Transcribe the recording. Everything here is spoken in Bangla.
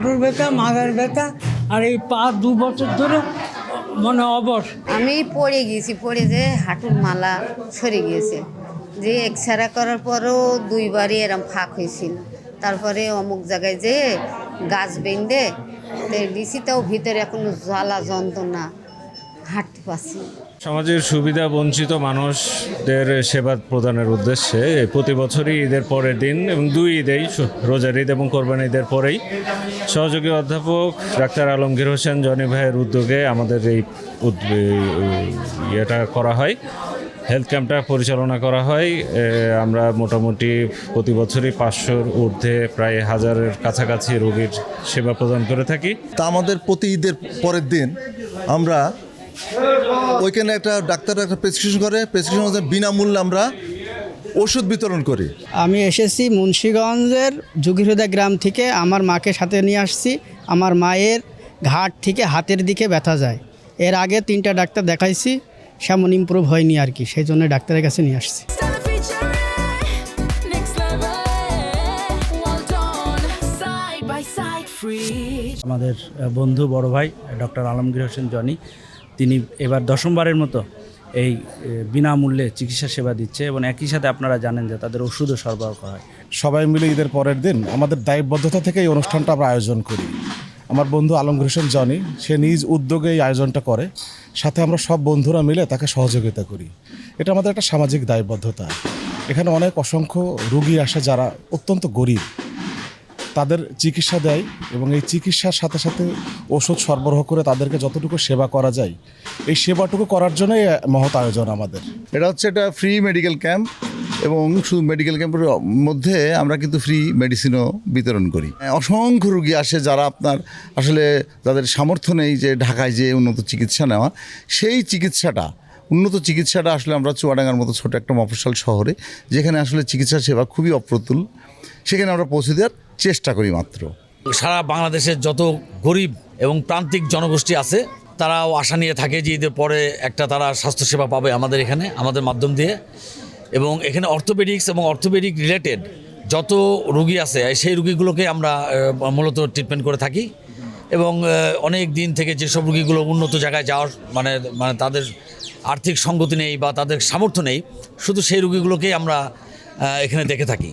হাঁটুর ব্যথা, মাথার ব্যথা, আর এই পা 2 বছর ধরে মনে অবশ। আমি পড়ে গিয়েছি, পড়ে যে হাঁটুর মালা সরে গিয়েছে, যে এক্সরে করার পরেও 2বারই এরম ফাঁক হয়েছিল। তারপরে অমুক জায়গায় যেয়ে গাছ বেঁধে দিছি, তাও ভিতরে এখনো জ্বালা যন্ত্রণা, হাঁটতে পারছি না। সমাজের সুবিধা বঞ্চিত মানুষদের সেবা প্রদানের উদ্দেশ্যে প্রতি বছরই ঈদের পরের দিন এবং 2 ঈদেই, রোজার ঈদ এবং কোরবানি ঈদের পরেই সহযোগী অধ্যাপক ডাক্তার আলমগীর হোসেন জনি ভাইয়ের উদ্যোগে আমাদের এই ইয়েটা করা হয়, হেলথ ক্যাম্পটা পরিচালনা করা হয়। আমরা মোটামুটি প্রতি বছরই 500-র ঊর্ধ্বে, প্রায় 1000-এর কাছাকাছি রোগীর সেবা প্রদান করে থাকি। তা আমাদের প্রতি ঈদের পরের দিন আমরা ওইখানে একটা ডাক্তার একটা প্রেসক্রিপশন করে, প্রেসক্রিপশন বিনামূল্যে আমরা ওষুধ বিতরণ করি। আমি এসেছি মুন্সিগঞ্জের যোগীহৃদা গ্রাম থেকে, আমার মাকে সাথে নিয়ে আসছি। আমার মায়ের ঘাট থেকে হাতের দিকে ব্যথা যায়। এর আগে 3টা ডাক্তার দেখাইছি, সেমন ইমপ্রুভ হয়নি আর কি, সেই জন্য ডাক্তারের কাছে নিয়ে আসছি। আমাদের বন্ধু বড় ভাই ডক্টর আলমগীর হোসেন জনি, তিনি এবার 10মবারের মতো এই বিনামূল্যে চিকিৎসা সেবা দিচ্ছে এবং একই সাথে আপনারা জানেন যে তাদের ওষুধও সরবরাহ করা হয়। সবাই মিলে ঈদের পরের দিন আমাদের দায়বদ্ধতা থেকে এই অনুষ্ঠানটা আমরা আয়োজন করি। আমার বন্ধু আলমগীর হোসেন জনি, সে নিজ উদ্যোগে এই আয়োজনটা করে, সাথে আমরা সব বন্ধুরা মিলে তাকে সহযোগিতা করি। এটা আমাদের একটা সামাজিক দায়বদ্ধতা। এখানে অনেক অসংখ্য রুগী আসে যারা অত্যন্ত গরিব, তাদের চিকিৎসা দেয় এবং এই চিকিৎসার সাথে সাথে ওষুধ সরবরাহ করে তাদেরকে যতটুকু সেবা করা যায়, এই সেবাটুকু করার জন্যই মহৎ আয়োজন আমাদের। এটা হচ্ছে একটা ফ্রি মেডিকেল ক্যাম্প, এবং শুধু মেডিকেল ক্যাম্পের মধ্যে আমরা কিন্তু ফ্রি মেডিসিনও বিতরণ করি। অসংখ্য রুগী আসে যারা আপনার আসলে যাদের সামর্থ্য নেই যে ঢাকায় যে উন্নত চিকিৎসা নেওয়া, সেই উন্নত চিকিৎসাটা আসলে আমরা চুয়াডাঙ্গার মতো ছোটো একটা মফস্বল শহরে, যেখানে আসলে চিকিৎসা সেবা খুবই অপ্রতুল, সেখানে আমরা পৌঁছে দেওয়ার চেষ্টা করি মাত্র। সারা বাংলাদেশের যত গরিব এবং প্রান্তিক জনগোষ্ঠী আছে, তারাও আশা নিয়ে থাকে যে ঈদের পরে একটা তারা স্বাস্থ্যসেবা পাবে আমাদের এখানে, আমাদের মাধ্যম দিয়ে। এবং এখানে অর্থোপেডিক্স এবং অর্থোপেডিক রিলেটেড যত রুগী আছে, সেই রুগীগুলোকে আমরা মূলত ট্রিটমেন্ট করে থাকি। এবং অনেক দিন থেকে যেসব রুগীগুলো উন্নত জায়গায় যাওয়ার মানে তাদের আর্থিক সঙ্গতি নেই বা তাদের সামর্থ্য নেই, শুধু সেই রুগীগুলোকেই আমরা এখানে দেখে থাকি।